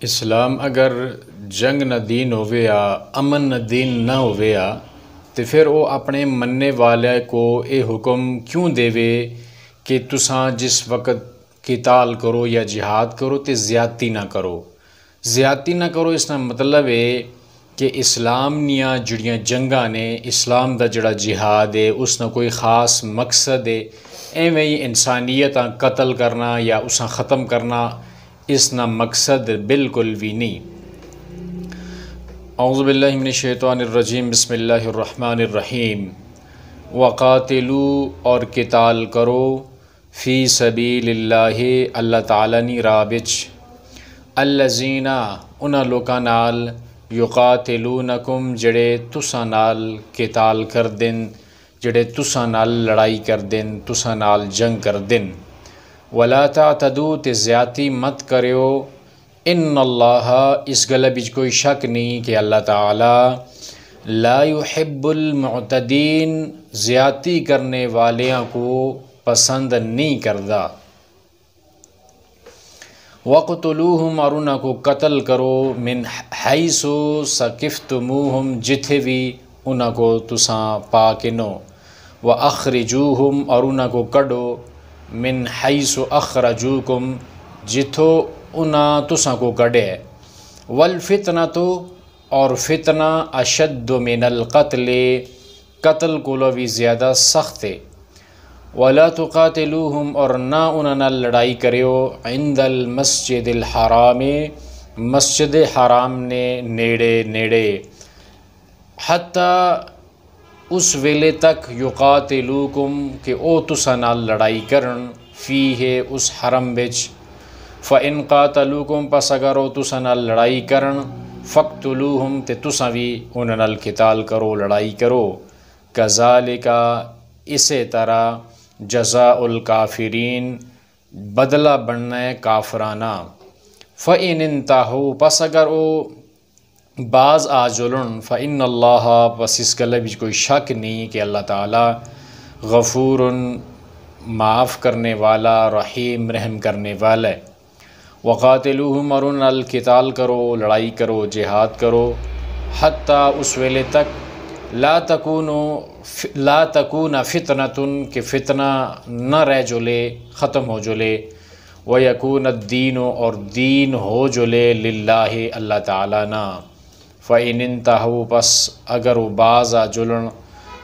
اسلام اگر جنگ نہ دین ہوئے امن نہ دین نہ ہوئے تو پھر وہ اپنے مننے والے کو یہ حکم کیوں دے کہ تساں جس وقت قتال کرو یا جہاد کرو تو زیادتی نہ کرو۔ زیادتی نہ کرو اس کا مطلب ہے کہ اسلام نیا جڑیاں جنگاں نے، اسلام دا جڑا جہاد ہے اس نے کوئی خاص مقصد ہے، ایویں ہی انسانیت قتل کرنا یا اساں ختم کرنا اس نا مقصد بالکل بھی نہیں۔ اعوذ باللہ من الشیطان الرجیم، بسم اللہ الرحمن الرحیم۔ وقاتلو اور قتال کرو، فی سبیل اللہ اللہ تعالیٰ نی راہ وچ، الذین انہاں لوکاں نال، یقاتلونکم جڑے تساں نال قتال کر دن، جڑے تساں نال لڑائی کر دن، تساں نال جنگ کر دن۔ ولا تعتدوا تے زیادتی مت کریو، ان اللہ اس گلہ بچ کوئی شک نہیں کہ اللہ تعالیٰ لا يحب المعتدین زیادتی کرنے والیاں کو پسند نہیں کردا۔ وقتلوہم اور انہاں کو قتل کرو، من حیث ثقفتموہم جتھے بھی انہاں کو تساں پا کے نو، واخرجوہم اور انہاں کو کڈو، من حیث اخرجوکم جتھو انہاں تساں کو کڈے، والفتنۃ اور فتنہ اشد من القتل قتل کولو بھی زیادہ سخت ہے، ولا تقاتلوہم اور نہ انہاں نال لڑائی کریو، عند المسجد الحرام مسجد حرام نے نیڑے نیڑے، حتیٰ اس ویلے تک یقاتلوکم کہ او تساں نال لڑائی کرن، فیہ اس حرم بچ، فإن قاتلوکم پس اگر او تساں نال لڑائی کرن، فقتلوہم تے تساں بھی انہاں نال قتال کرو، لڑائی کرو، کذالک اسی طرح، جزاء الکافرین بدلہ بننا ہے کافرانہ، فإن انتہوا پس اگر او باز آ جلن، فإن اللہ پس اس گلہ بھی کوئی شک نہیں کہ اللہ تعالیٰ غفور معاف کرنے والا، رحیم رحم کرنے والا ہے۔ وقاتلوہم اور انہاں نال قتال کرو، لڑائی کرو، جہاد کرو، حتیٰ اس ویلے تک لا تکون فتنۃ کہ فتنہ نہ رہ جلے، ختم ہو جلے، ویکون الدین اور دین ہو جلے للہ اللہ تعالیٰ نا، فإن انتہوا پس اگر وہ باز آ جلن،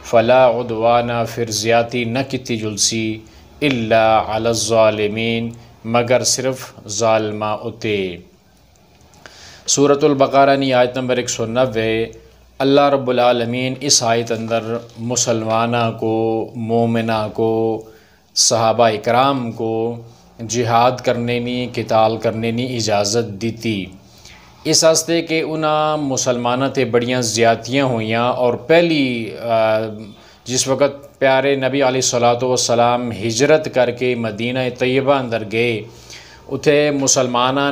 فلا عدوان پھر زیادتی نہ کتی جلسی، الا علی الظالمین مگر صرف ظالمہ اتے۔ سورۃ البقرہ نی آیت نمبر 190۔ اللہ رب العالمین اس آیت اندر مسلمانہ کو، مومنہ کو، صحابہ اکرام کو جہاد کرنے نی، قتال کرنے نی اجازت دیتی، اس واسطے کہ انہاں مسلمانہ تے بڑیاں زیادتیاں ہوئیاں، اور پہلی جس وقت پیارے نبی علیہ الصلوۃ والسلام ہجرت کر کے مدینہ طیبہ اندر گئے، اتھے مسلمانہ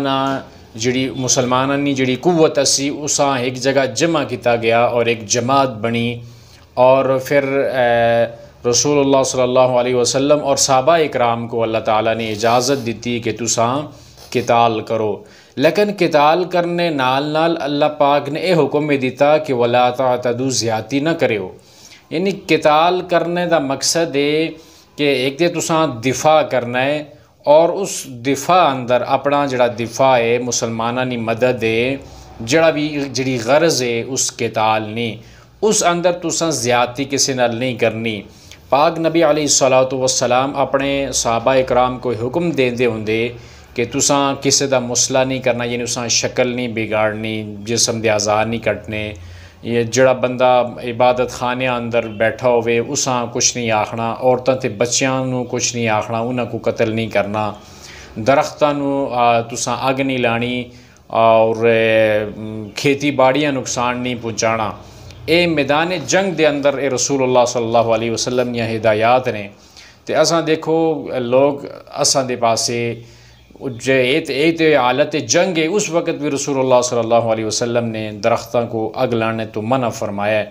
نی جڑی قوت اسی اساں ایک جگہ جمع کیتا گیا اور ایک جماعت بنی، اور پھر رسول اللہ صلی اللہ علیہ وسلم اور صحابہ اکرام کو اللہ تعالیٰ نے اجازت دیتی کہ تساں قتال کرو، لیکن قتال کرنے نال نال اللہ پاک نے اے حکم میں دیتا کہ ولا تعتدوا زیادتی نہ کریو، یعنی قتال کرنے دا مقصد ہے کہ ایک تے تساں دفاع کرنا ہے، اور اس دفاع اندر اپنا جڑا دفاع ہے، مسلمانہ نی مدد ہے، جڑی غرض ہے اس قتال نہیں، اس اندر تساں زیادتی کسی نال نہیں کرنی۔ پاک نبی علیہ الصلوۃ والسلام اپنے صحابہ اکرام کو حکم دیندے ہوندے کہ تساں کسی دا مسئلہ نہیں کرنا، یعنی تساں شکل نہیں بگاڑنی، جسم دے اعضاء نہیں کٹنے، یہ جڑا بندہ عبادت خانے اندر بیٹھا ہوئے اساں کچھ نہیں آکھنا، عورتاں تے بچیاں نو کچھ نہیں آکھنا، انہاں کو قتل نہیں کرنا، درختاں نو تساں اگ نہیں لانی، اور کھیتی باڑیاں نقصان نہیں پہنچانا۔ اے میدان جنگ دے اندر اے رسول اللہ صلی اللہ علیہ وسلم یا ہدایات نے، تے اساں دیکھو لوگ اساں دے پاسے ایت حالت جنگ ہے، اس وقت بھی رسول اللہ صلی اللہ علیہ وسلم نے درختوں کو اگ لانے تو منع فرمایا ہے،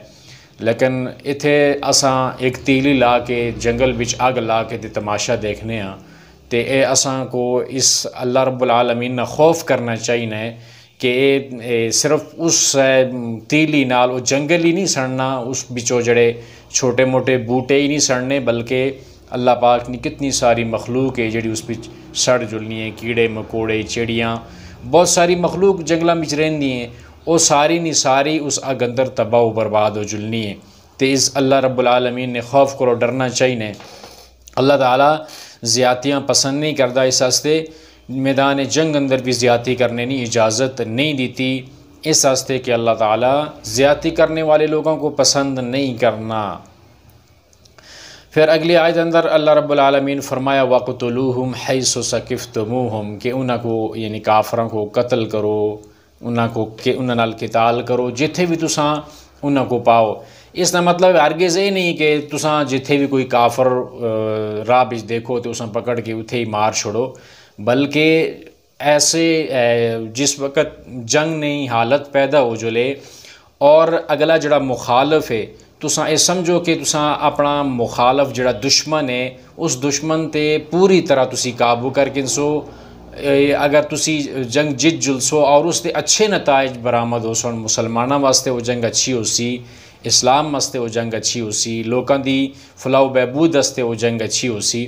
لیکن اتھے اساں ایک تیلی لا کے جنگل بچ اگ لا کے تماشا دیکھنے ہاں، تے اے اساں کو اس اللہ رب العالمین نہ خوف کرنا چاہیے کہ صرف اس تیلی نال وہ جنگل ہی نہیں سڑنا، اس بچوں جڑے چھوٹے موٹے بوٹے ہی نہیں سڑنے، بلکہ اللہ پاک نے کتنی ساری مخلوق ہے جڑی اس بچ سڑ جلنی ہے، کیڑے مکوڑے چڑیاں بہت ساری مخلوق جنگلاں بچ رہندی ہیں، وہ ساری نہیں ساری اس اگ اندر تباہ و برباد ہو جلنی ہے۔ تو اس اللہ رب العالمین نے خوف کرو ڈرنا چاہیے۔ اللہ تعالیٰ زیادتیاں پسند نہیں کرتا، اس واسطے میدان جنگ اندر بھی زیادتی کرنے کی اجازت نہیں دیتی، اس واسطے کہ اللہ تعالیٰ زیادتی کرنے والے لوگوں کو پسند نہیں کرنا۔ پھر اگلی آیت اندر اللہ رب العالمین فرمایا وَقْتُلُوهُمْ حَيْثُ ثَقِفْتُمُوهُمْ کہ انہاں کو یعنی کافراں کو قتل کرو، انہاں نال قتال کرو جتھے بھی تساں انہاں کو پاؤ۔ اس کا مطلب ہرگز یہ نہیں کہ تساں جتھے بھی کوئی کافر راہ بچ دیکھو تو اساں پکڑ کے اتھے ہی مار چھوڑو، بلکہ ایسے جس وقت جنگ نہیں حالت پیدا ہو جلے اور اگلا جڑا مخالف ہے تساں یہ سمجھو کہ تساں اپنا مخالف جڑا دشمن ہے اس دشمن تے پوری طرح تسی قابو کر کے سو، اگر تسی جنگ جت جلسو اور اس دے اچھے نتائج برآمد ہو سن، مسلمانوں واسطے وہ جنگ اچھی ہو سی، اسلام واسطے وہ جنگ اچھی ہو سی، لوکاں دی فلاح و بہبود واسطے وہ جنگ اچھی ہو سی،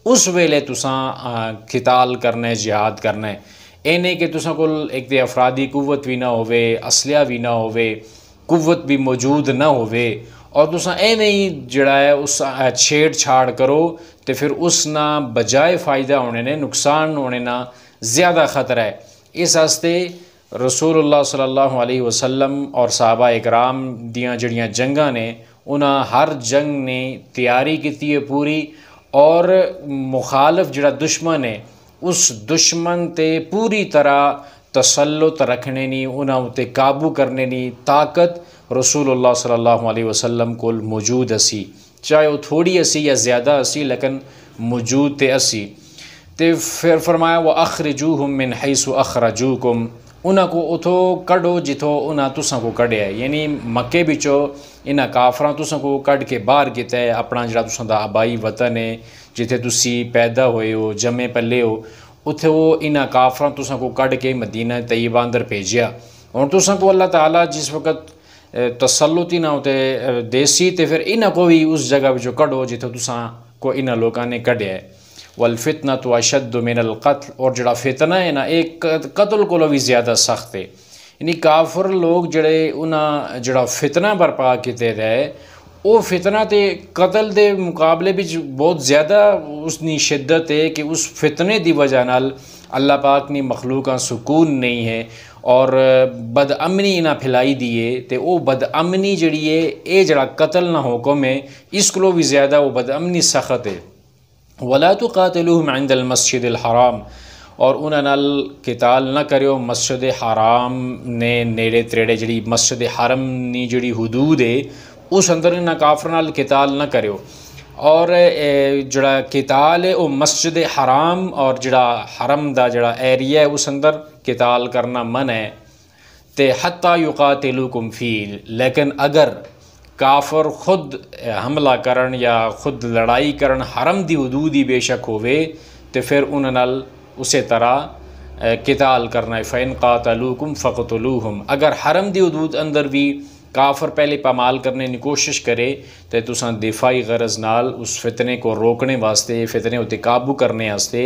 اس ویلے تساں قتال کرنا ہے، جہاد کرنا ہے۔ اے نہیں کہ تساں کول ایک تے افرادی قوت بھی نہ ہوئے، اسلحہ بھی نہ ہوئے، قوت بھی موجود نہ ہوئے اور تساں اے نہیں جڑا ہے اس چھیڑ چھاڑ کرو تو پھر اس نہ بجائے فائدہ ہونے نے نقصان ہونے نہ زیادہ خطرہ ہے۔ اس واسطے رسول اللہ صلی اللہ علیہ وسلم اور صحابہ اکرام دیاں جڑیاں جنگاں نے انہاں ہر جنگ نے تیاری کیتی ہے پوری، اور مخالف جڑا دشمن ہے اس دشمن تے پوری طرح تسلط رکھنے نی، انہاں تے قابو کرنے نی طاقت رسول اللہ صلی اللہ علیہ وسلم کو موجود اسی، چاہے وہ تھوڑی اسی یا زیادہ اسی لیکن موجود تے اسی۔ تے پھر فرمایا وَأَخْرِجُوهُم مِّنْ حَيْثُ أَخْرَجُوكُمْ انہاں کو اتھو کڈو جتھو انہاں تساں کو کڈیا ہے، یعنی مکے بچوں انہاں کافراں تساں کو کڈ کے باہر کیتا ہے، اپنا جڑا تساں دا آبائی وطن ہے جتھے تسی پیدا ہوئے ہو جمے پلے ہو اتھے وہ انہاں کافراں تساں کو کڈ کے مدینہ طیبہ اندر بھیجیا۔ اور تساں کو اللہ تعالیٰ جس وقت تسلط ہی نہ ہوتے دیسی تے پھر انہاں کو بھی اس جگہ بچوں کڈو جتھے تساں کو انہاں لوکاں نے کڈیا ہے۔ والفتنة اشد من القتل اور جڑا فتنہ ہے نا ایک قتل کو بھی زیادہ سخت ہے، یعنی کافر لوگ جڑے انہاں جڑا فتنہ برپا کیتے رہے وہ فتنہ تے قتل دے مقابلے بھی بہت زیادہ اس نی شدت ہے کہ اس فتنے دی وجہ نال اللہ پاک نی مخلوقاں سکون نہیں ہے اور بد امنی انہاں پھیلائی دیے تے وہ بد امنی جڑی ہے اے جڑا قتل نہ حکم ہے اس کو بھی زیادہ وہ بد امنی سخت ہے۔ وَلَا تُقَاتِلُوهُمْ عِنْدَ الْمَسْجِدِ الْحَرَامِ اور انہاں نال قتال نہ کریو مسجد حرام نے نیڑے تریڑے جڑی مسجد حرم نی جڑی حدود ہے اس اندر انہاں کافر نال قتال نہ کریو، اور جڑا قتال ہے وہ مسجد حرام اور جڑا حرم دا جڑا ایریا ہے اس اندر قتال کرنا منع ہے۔ تے حتی یقاتلوکم فی لیکن اگر کافر خود حملہ کرن یا خود لڑائی کرن حرم دی حدود ہی بے شک ہوئے تو پھر انہاں نال اسی طرح قتال کرنا ہے۔ فَإِن قَاتَلُوكُمْ فَقْتُلُوهُمْ اگر حرم دی حدود اندر بھی کافر پہلے پامال کرنے کی کوشش کرے تو تساں دفاعی غرض نال اس فتنے کو روکنے واسطے فتنے ہوتے قابو کرنے واسطے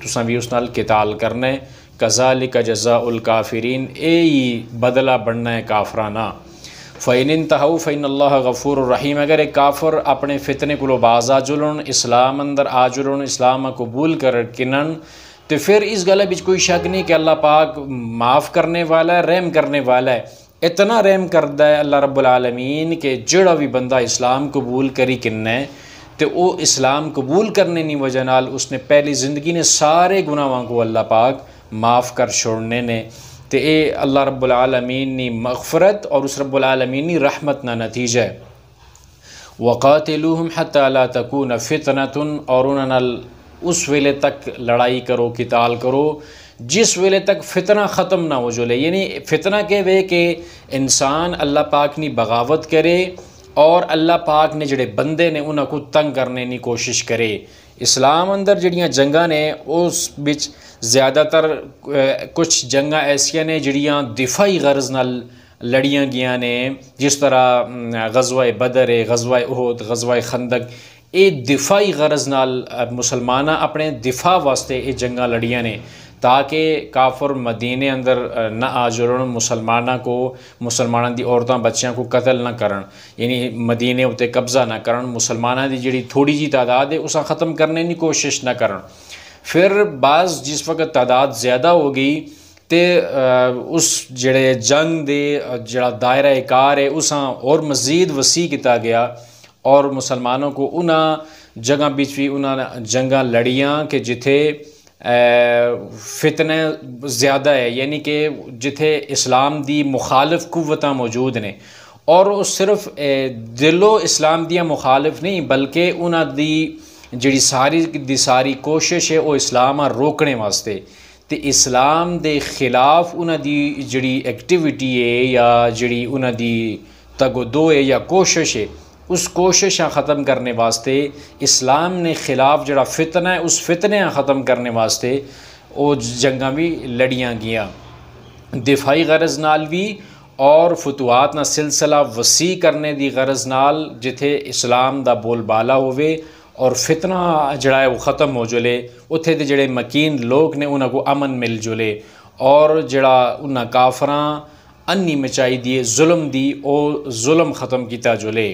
تساں بھی اس نال قتال کرنا ہے۔ كَذَلِكَ جَزَاءُ الْكَافِرِينَ اے ہی بدلہ بننا ہے کافرانہ۔ فَإِنِ انْتَهَوْا فَإِنَّ اللَّهَ غَفُورٌ رَحِيمٌ اگر ایک کافر اپنے فتنے کو باز آ جلن اسلام اندر آ جلن اسلام قبول کر کنن تو پھر اس گلے بچ کوئی شک نہیں کہ اللہ پاک معاف کرنے والا ہے، رحم کرنے والا ہے۔ اتنا رحم کردہ ہے اللہ رب العالمین کہ جڑا بھی بندہ اسلام قبول کری کننے تو وہ اسلام قبول کرنے کی وجہ نال اس نے پہلی زندگی نے سارے گناہاں کو اللہ پاک معاف کر چھوڑنے نے، تو اے اللہ رب العالمین نی مغفرت اور اس رب العالمین نی رحمت نا نتیجہ ہے۔ وَقَاتِلُوهُمْ حَتَّى لَا تَكُونَ فِتْنَةٌ اور انہاں نال اس ویلے تک لڑائی کرو قتال کرو جس ویلے تک فتنہ ختم نہ ہو جلے، یعنی فتنہ کے وے کہ انسان اللہ پاک نی بغاوت کرے اور اللہ پاک نے جڑے بندے نے انہاں کو تنگ کرنے کی کوشش کرے، اسلام اندر جڑیاں جنگاں نے اس بچ زیادہ تر کچھ جنگاں ایسیاں نے جڑیاں دفاعی غرض نال لڑیاں گیاں نے، جس طرح غزوہ بدر ہے، غزوہ احد، غزوہ خندق، یہ دفاعی غرض نال مسلمانہ اپنے دفاع واسطے یہ جنگاں لڑیاں نے تاکہ کافر مدینے اندر نہ آ جڑن، مسلمانوں دی عورتاں بچیاں کو قتل نہ کرن، یعنی مدینے اتے قبضہ نہ کرن، مسلمانوں دی جڑی تھوڑی جی تعداد ہے اسا ختم کرنے کی کوشش نہ کرن۔ پھر بعض جس وقت تعداد زیادہ ہو گئی تے اس جڑے جنگ دے جڑا دائرہ کار ہے اساں اور مزید وسیع کیتا گیا، اور مسلمانوں کو انہاں جگہ بچ بھی انہاں جنگاں لڑیاں کہ جتھے فتنے زیادہ ہے، یعنی کہ جتھے اسلام دی مخالف قوتاں موجود نے، اور وہ صرف دلو اسلام دیا مخالف نہیں بلکہ انہاں دی جڑی ساری کوشش ہے وہ اسلام روکنے واسطے تے اسلام دے خلاف انہاں دی جڑی ایکٹیویٹی ہے یا جڑی انہاں دی تگودو ہے یا کوشش ہے، اس کوششاں ختم کرنے واسطے اسلام نے خلاف جڑا فتنہ ہے اس فتنے ختم کرنے واسطے وہ جنگاں بھی لڑیاں گیاں، دفاعی غرض نال بھی اور فتوحات نہ سلسلہ وسیع کرنے دی غرض نال جتھے اسلام دا بول بالا ہوئے اور فتنہ جڑا ہے وہ ختم ہو جلے، اتھے دے جڑے مکین لوگ نے انہاں کو امن مل جلے، اور جڑا انہاں کافراں انی مچائی دیے ظلم دی او ظلم ختم کیتا جلے۔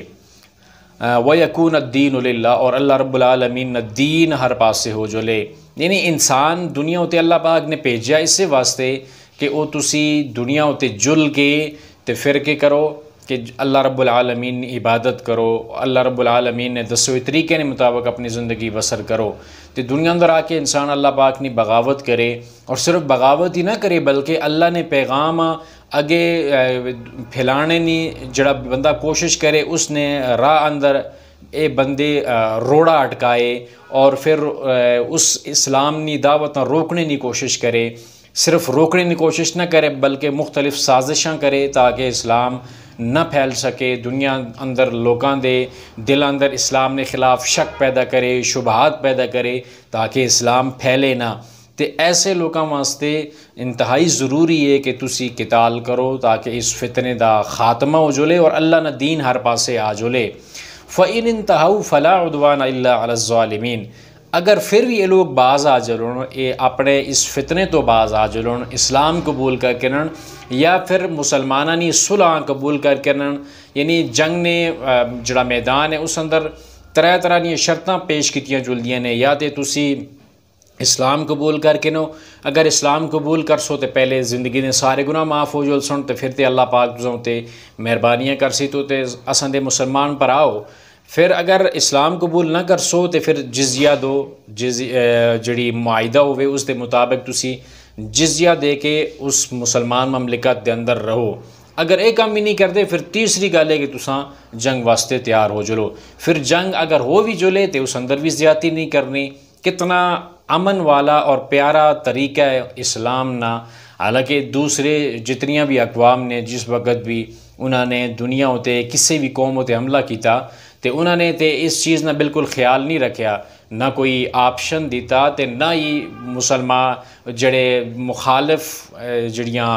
وَيَكُونَ الدِّينُ لِلَّهِ، اور اللہ رب العالمین نے دین ہر پاس سے ہو جلے، یعنی انسان دنیا ہوتے اللہ پاک نے بھیجا اسے واسطے کہ او تسی دنیا ہوتے جل کے تے پھر کے کرو کہ اللہ رب العالمین عبادت کرو، اللہ رب العالمین نے دسوے طریقے نے مطابق اپنی زندگی بسر کرو، تے دنیا اندر آ کے انسان اللہ پاک نے بغاوت کرے، اور صرف بغاوت ہی نہ کرے بلکہ اللہ نے پیغام اگے پھیلانے نی جڑا بندہ کوشش کرے اس نے راہ اندر اے بندے روڑا اٹکائے، اور پھر اس اسلام نی دعوت روکنے کی کوشش کرے، صرف روکنے کی کوشش نہ کرے بلکہ مختلف سازشاں کرے تاکہ اسلام نہ پھیل سکے، دنیا اندر لوگاں دے دل اندر اسلام نے خلاف شک پیدا کرے، شبہات پیدا کرے تاکہ اسلام پھیلے نہ، تے ایسے لوگاں واسطے انتہائی ضروری ہے کہ تسی قتال کرو تاکہ اس فتنے دا خاتمہ ہو جلے اور اللہ نہ دین ہر پاسے آ جلے۔ فَإِنِ انْتَهَوْا فَلَا عُدْوَانَ إِلَّا عَلَى الظَّالِمِينَ، اگر پھر بھی یہ لوگ باز آ جلن، اپنے اس فتنے تو باز آ جلن، اسلام قبول کر کرن یا پھر مسلمانہ نی صلح قبول کر کرن، یعنی جنگ نے جڑا میدان ہے اس اندر طرح دی شرطاں پیش کیتیاں جلدیاں نے، یا تے تسی اسلام قبول کر کے نو، اگر اسلام قبول کر سو تے پہلے زندگی نے سارے گناہ معاف ہو جل سن، تے پھر تے اللہ پاک تساں تے مہربانیاں کر سی تو تے اساں دے مسلمان پر آؤ، پھر اگر اسلام قبول نہ کر سو تے پھر جزیہ دو، جڑی معاہدہ ہوئے اس دے مطابق تسی جزیہ دے کے اس مسلمان مملکت دے اندر رہو، اگر ایک کام بھی نہیں کرتے پھر تیسری گل ہے کہ تساں جنگ واسطے تیار ہو جلو، پھر جنگ اگر ہو بھی جلے تے اس اندر بھی زیادتی نہیں کرنی۔ کتنا امن والا اور پیارا طریقہ ہے اسلام نا، حالانکہ دوسرے جتنیاں بھی اقوام نے جس وقت بھی انہوں نے دنیا ہوتے کسی بھی قوم ہوتے حملہ کیتا تے انہوں نے تے اس چیز نہ بالکل خیال نہیں رکھیا، نہ کوئی آپشن دیتا تے نہ ہی مسلمان جڑے مخالف جڑیاں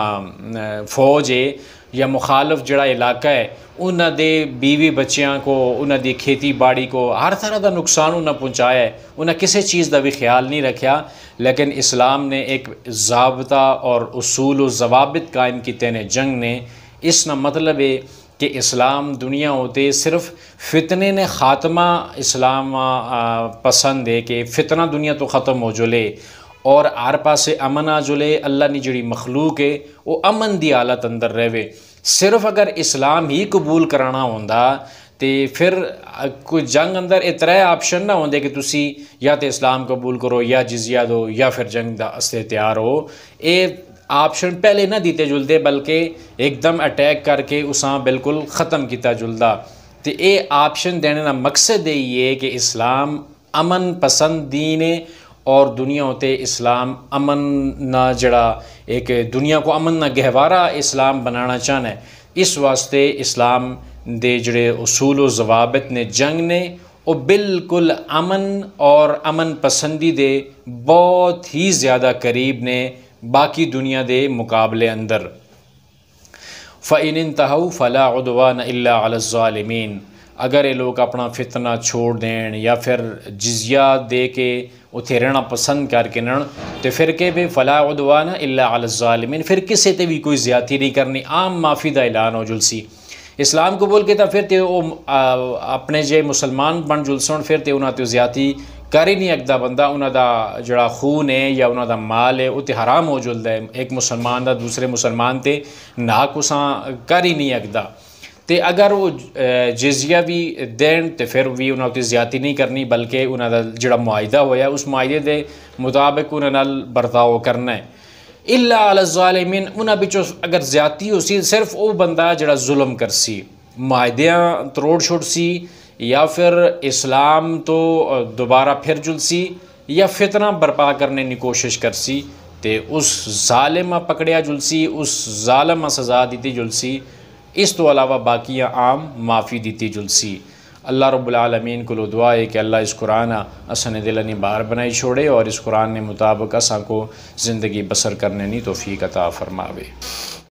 فوج ہے یا مخالف جڑا علاقہ ہے انہاں دے بیوی بچیاں کو، انہاں دی کھیتی باڑی کو ہر طرح دا نقصان انہاں پہنچایا ہے، انہاں کسی چیز دا بھی خیال نہیں رکھیا، لیکن اسلام نے ایک ضابطہ اور اصول و ضوابط قائم کیتے نے جنگ نے۔ اس نا مطلب ہے کہ اسلام دنیا ہوتے صرف فتنے نے خاتمہ اسلام پسند ہے کہ فتنہ دنیا تو ختم ہو جلے اور ہر پاسے امن آ جلے، اللہ نے جڑی مخلوق ہے وہ امن دی حالت اندر رہے۔ صرف اگر اسلام ہی قبول کرانا ہوندا تے پھر کوئی جنگ اندر اترے آپشن نہ ہوندے کہ تسی یا تے اسلام قبول کرو یا جزیہ دو یا پھر جنگ دا استے تیار ہو، اے آپشن پہلے نہ دیتے جلدے بلکہ ایک دم اٹیک کر کے اساں بالکل ختم کیتا جلدا، تے اے آپشن دینے کا مقصد یہی ہے کہ اسلام امن پسند دین ہے اور دنیا ہوتے اسلام امن نہ جڑا ایک دنیا کو امن نہ گہوارہ اسلام بنانا چاہنا ہے، اس واسطے اسلام دے جڑے اصول و ضوابط نے جنگ نے وہ بالکل امن اور امن پسندی دے بہت ہی زیادہ قریب نے باقی دنیا دے مقابلے اندر۔ فَإِنِ انْتَهَوْا فَلَا عُدْوَانَ إِلَّا عَلَى الظَّالِمِينَ، اگر یہ لوگ اپنا فتنہ چھوڑ دیں یا پھر جزیہ دے کے اتھے رہنا پسند کر کے نن تو پھر کہ بھی فلا عدوان الا علی الظالمین، پھر کسے تے بھی کوئی زیادتی نہیں کرنی، عام معافی دا اعلان ہو جلسی۔ اسلام قبول کیتا پھر تے وہ اپنے جے مسلمان بن جلسن، پھر تے انہاں تے زیادتی کر ہی نہیں اگدا بندہ، انہاں دا جڑا خون ہے یا انہاں دا مال ہے وہ تے حرام ہو جلدا ہے، ایک مسلمان دا دوسرے مسلمان تے ناک اساں کر ہی نہیں اگدا۔ تے اگر وہ جزیہ بھی دین تو پھر بھی انہوں نے زیادتی نہیں کرنی، بلکہ انہوں کا جڑا معاہدہ ہویا اس معاہدے دے مطابق انہوں نے برتاؤ کرنا ہے۔ الا علی الظالمین، انہوں بچوں اگر زیادتی ہو سی صرف وہ بندہ جڑا ظلم کر سی، معاہدیاں تروڑ چھوڑ سی، یا پھر اسلام تو دوبارہ پھر جل سی، یا فتنہ برپا کرنے کی کوشش کر سی، تے اس ظالمہ پکڑیا جل سی، اس ظالمہ سزا دیتی جل سی، اس تو علاوہ باقیاں عام معافی دیتی جلسی۔ اللہ رب العالمین کو دعا ہے کہ اللہ اس قرآن اساں دلنی بار بنائی چھوڑے اور اس قرآن نے مطابق اساں کو زندگی بسر کرنے نی توفیق عطا فرماوے۔